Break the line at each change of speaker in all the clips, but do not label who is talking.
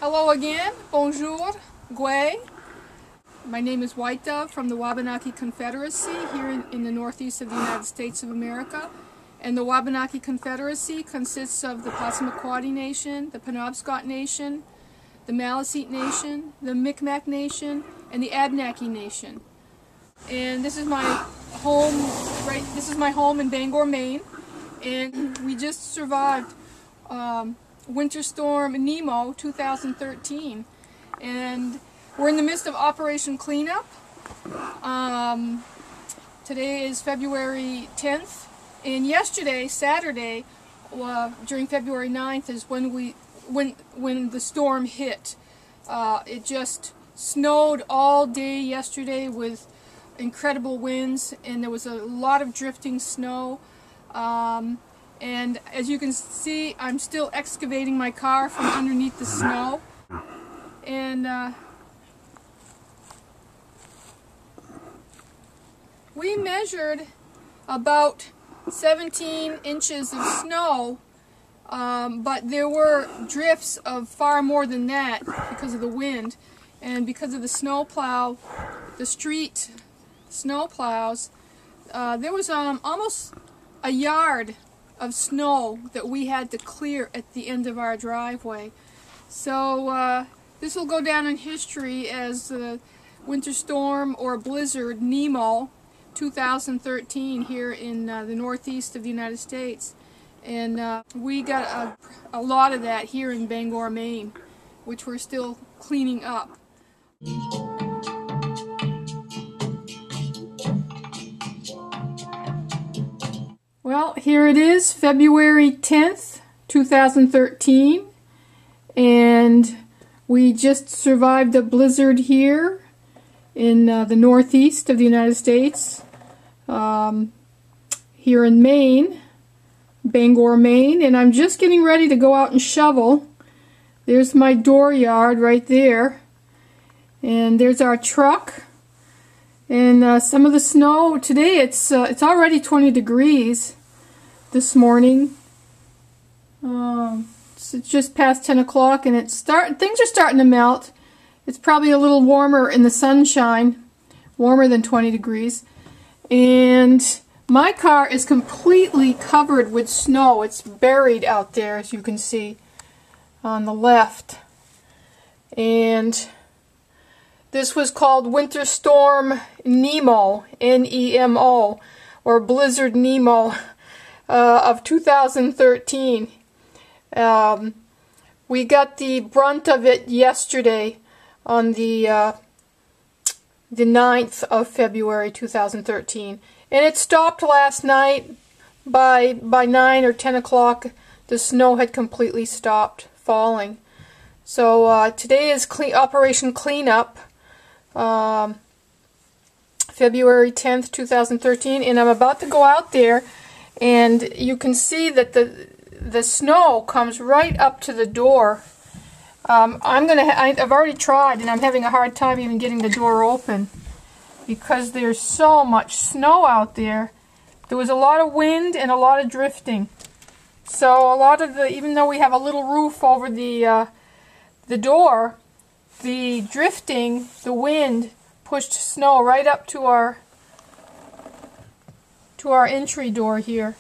Hello again, bonjour, Gui. My name is WhiteDove from the Wabanaki Confederacy here in the northeast of the United States of America. And the Wabanaki Confederacy consists of the Passamaquoddy Nation, the Penobscot Nation, the Maliseet Nation, the Micmac Nation, and the Abenaki Nation. And this is my home, this is my home in Bangor, Maine. And we just survived Winter Storm Nemo 2013, and we're in the midst of Operation Cleanup. Today is February 10th, and yesterday, Saturday, during February 9th, is when the storm hit. It just snowed all day yesterday with incredible winds, and there was a lot of drifting snow. And as you can see, I'm still excavating my car from underneath the snow. And we measured about 17 inches of snow, but there were drifts of far more than that because of the wind. And because of the snowplow, the street snowplows, there was almost a yard of snow that we had to clear at the end of our driveway. So this will go down in history as the Winter Storm or Blizzard Nemo 2013 here in the northeast of the United States. And we got a lot of that here in Bangor, Maine, which we're still cleaning up. Well, here it is, February 10th, 2013, and we just survived a blizzard here in the northeast of the United States, here in Maine, Bangor, Maine, and I'm just getting ready to go out and shovel. There's my dooryard right there, and there's our truck. And some of the snow today, it's already 20 degrees this morning. It's just past 10 o'clock, and things are starting to melt. It's probably a little warmer in the sunshine, warmer than 20 degrees. And my car is completely covered with snow. It's buried out there, as you can see on the left. And this was called Winter Storm Nemo, N-E-M-O, or Blizzard Nemo of 2013. We got the brunt of it yesterday on the 9th of February 2013. And it stopped last night. By 9 or 10 o'clock, the snow had completely stopped falling. So today is Operation Cleanup. February 10th, 2013, and I'm about to go out there, and you can see that the snow comes right up to the door. I've already tried, and I'm having a hard time even getting the door open because there's so much snow out there. There was a lot of wind and a lot of drifting. So a lot of even though we have a little roof over the door, the drifting, the wind, pushed snow right up to our entry door here.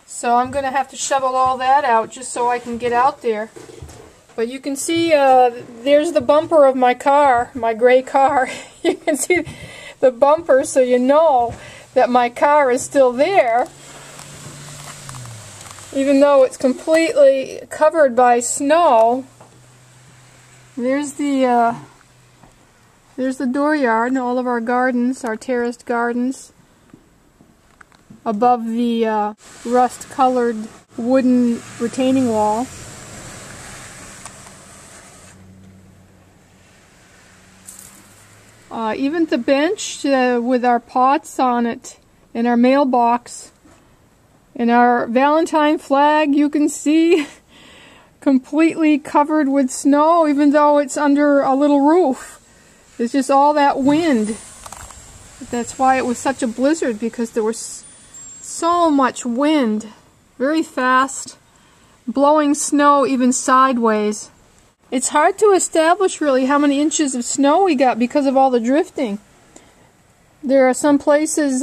So I'm going to have to shovel all that out just so I can get out there. But you can see there's the bumper of my car, my gray car. You can see the bumper, so you know that my car is still there, even though it's completely covered by snow. There's the dooryard and all of our gardens, our terraced gardens, above the rust-colored wooden retaining wall. Even the bench with our pots on it, and our mailbox, and our Valentine flag, you can see completely covered with snow, even though it's under a little roof. It's just all that wind. That's why it was such a blizzard, because there was so much wind, very fast, blowing snow even sideways. It's hard to establish really how many inches of snow we got because of all the drifting. There are some places,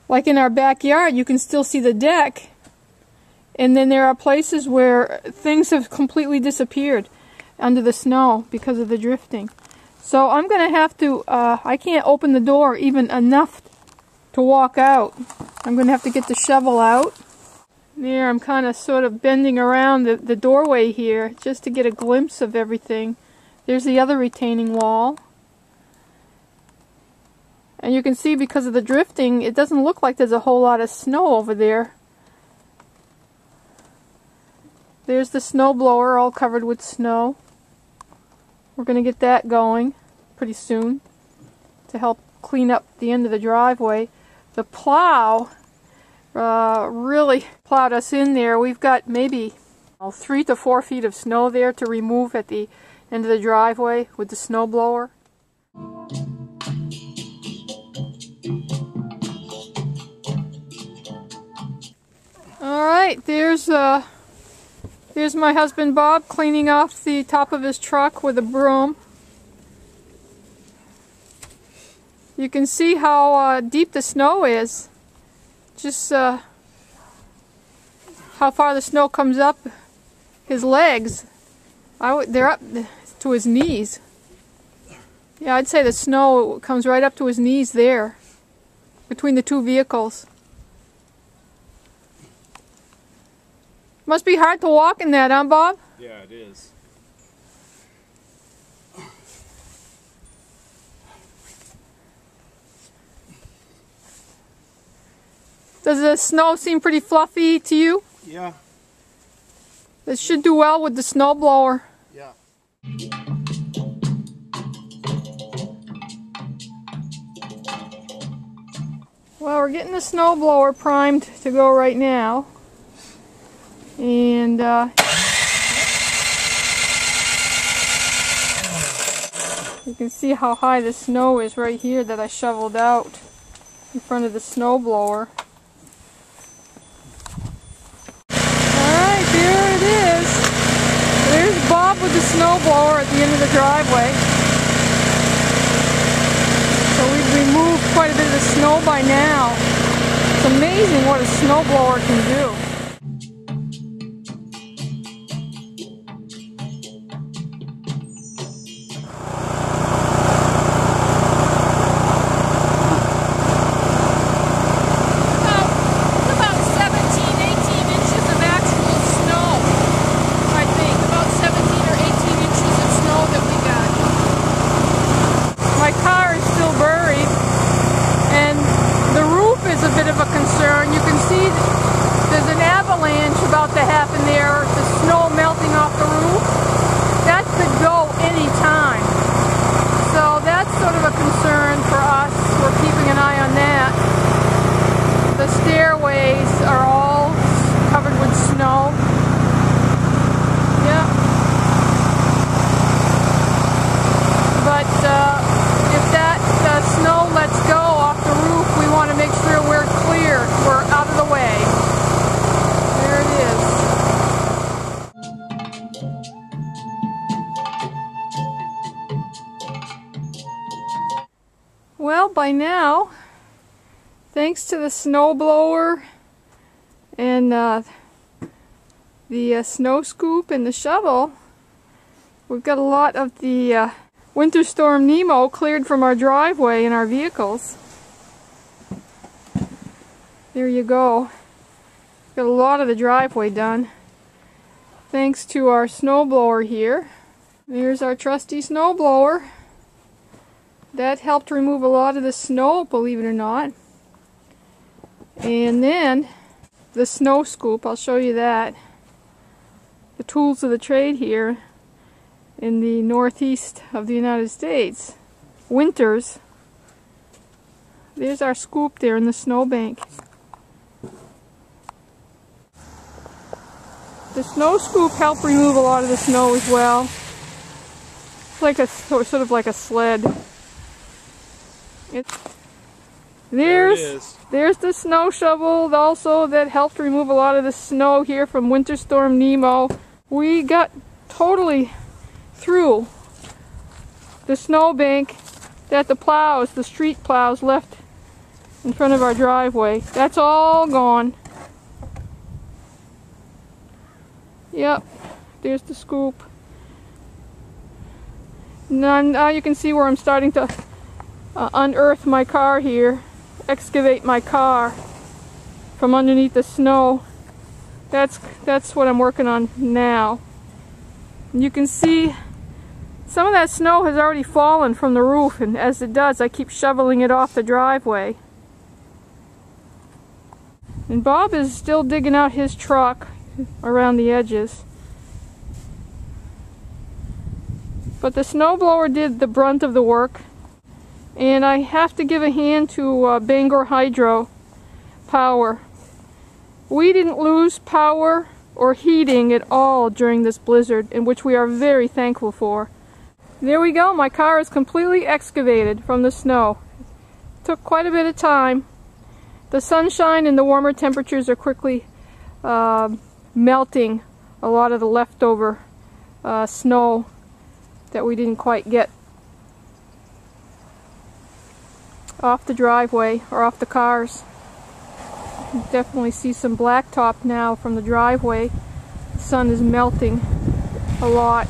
like in our backyard, you can still see the deck. And then there are places where things have completely disappeared under the snow because of the drifting. So I'm going to have to, I can't open the door even enough to walk out. I'm going to have to get the shovel out. There, I'm kind of sort of bending around the doorway here just to get a glimpse of everything. There's the other retaining wall. And you can see because of the drifting, it doesn't look like there's a whole lot of snow over there. There's the snow blower all covered with snow. We're going to get that going pretty soon to help clean up the end of the driveway. The plow really plowed us in there. We've got maybe 3 to 4 feet of snow there to remove at the end of the driveway with the snow blower. Alright, there's my husband Bob cleaning off the top of his truck with a broom. You can see how deep the snow is. Just how far the snow comes up his legs. They're up to his knees. Yeah, I'd say the snow comes right up to his knees there, between the two vehicles. Must be hard to walk in that, huh, Bob?
Yeah, it is.
Does the snow seem pretty fluffy to you?
Yeah.
It should do well with the snow blower.
Yeah.
Well, we're getting the snow blower primed to go right now. And you can see how high the snow is right here that I shoveled out in front of the snow blower. Alright, there it is. There's Bob with the snow blower at the end of the driveway. So we've removed quite a bit of the snow by now. It's amazing what a snow blower can do. About to happen there, the snow melting off the roof. That could go any time. So that's sort of a concern for us. We're keeping an eye on that. The stairways are all covered with snow. Yeah. But if that snow lets go off the roof, we want to make sure we're clear. We're out of the way. There it is. Well, by now, thanks to the snow blower and the snow scoop and the shovel, we've got a lot of the Winter Storm Nemo cleared from our driveway and our vehicles. There you go. Got a lot of the driveway done. Thanks to our snowblower here. There's our trusty snowblower. That helped remove a lot of the snow, believe it or not. And then the snow scoop, I'll show you that. The tools of the trade here in the northeast of the United States. Winters. There's our scoop there in the snowbank. The snow scoop helped remove a lot of the snow as well. It's like a sort of like a sled. There's the snow shovel also that helped remove a lot of the snow here from Winter Storm Nemo. We got totally through the snowbank that the street plows left in front of our driveway. That's all gone. Yep, there's the scoop. Now you can see where I'm starting to unearth my car here, excavate my car from underneath the snow. That's what I'm working on now. And you can see some of that snow has already fallen from the roof, and as it does, I keep shoveling it off the driveway. And Bob is still digging out his truck around the edges. But the snowblower did the brunt of the work, and I have to give a hand to Bangor Hydro Power. We didn't lose power or heating at all during this blizzard, in which we are very thankful for. There we go, my car is completely excavated from the snow. Took quite a bit of time. The sunshine and the warmer temperatures are quickly melting a lot of the leftover snow that we didn't quite get off the driveway or off the cars. You can definitely see some blacktop now from the driveway. The sun is melting a lot.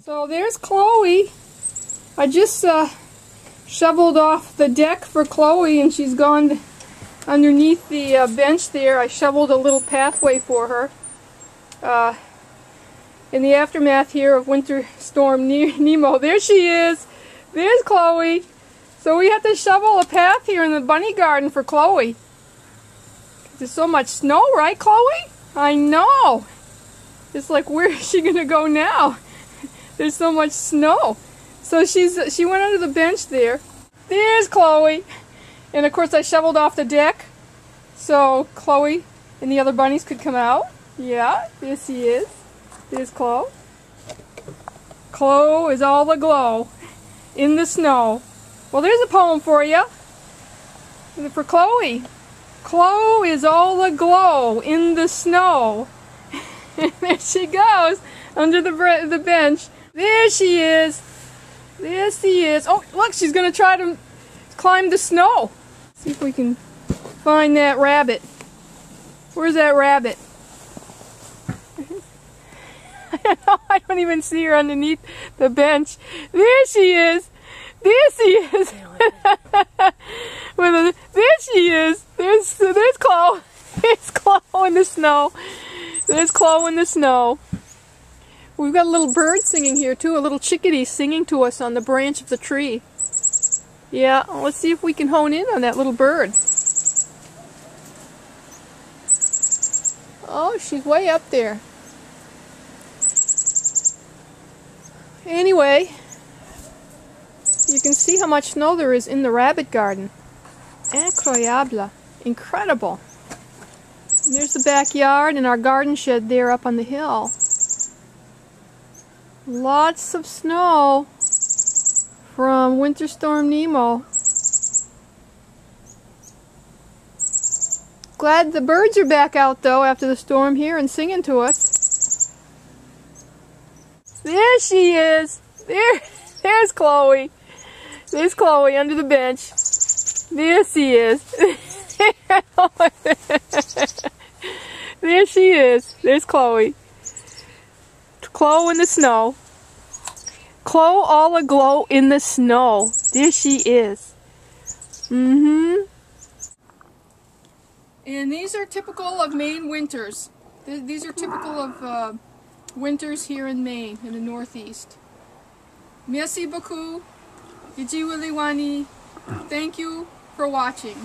So there's Chloe. I just shoveled off the deck for Chloe, and she's gone underneath the bench there. I shoveled a little pathway for her. In the aftermath here of Winter Storm Nemo. There she is. There's Chloe. So we had to shovel a path here in the bunny garden for Chloe. There's so much snow, right, Chloe? I know. It's like, where is she going to go now? There's so much snow. So she went under the bench there. There's Chloe. And of course I shoveled off the deck so Chloe and the other bunnies could come out. Yeah, there she is. There's Chloe. Chloe is all aglow in the snow. Well, there's a poem for you. For Chloe. Chloe is all aglow in the snow. And there she goes under the bench. There she is. There she is. Oh, look, she's going to try to climb the snow. See if we can find that rabbit. Where's that rabbit? I don't even see her underneath the bench. There she is. There she is. There she is. There's Chloe. There's Chloe in the snow. There's Chloe in the snow. We've got a little bird singing here too. A little chickadee singing to us on the branch of the tree. Yeah, let's see if we can hone in on that little bird. Oh, she's way up there. Anyway, you can see how much snow there is in the rabbit garden. Incroyable. Incredible. And there's the backyard and our garden shed there up on the hill. Lots of snow from Winter Storm Nemo. Glad the birds are back out though after the storm here and singing to us. There she is. There's Chloe. There's Chloe under the bench. There she is. There she is. There's Chloe. Chloe in the snow. Chloe all aglow in the snow. There she is. And these are typical of Maine winters. These are typical of winters here in Maine, in the Northeast. Merci beaucoup. Ijiwiliwani. Thank you for watching.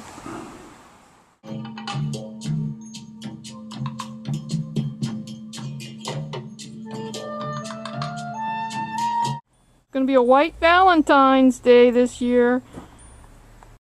Going to be a white Valentine's Day this year.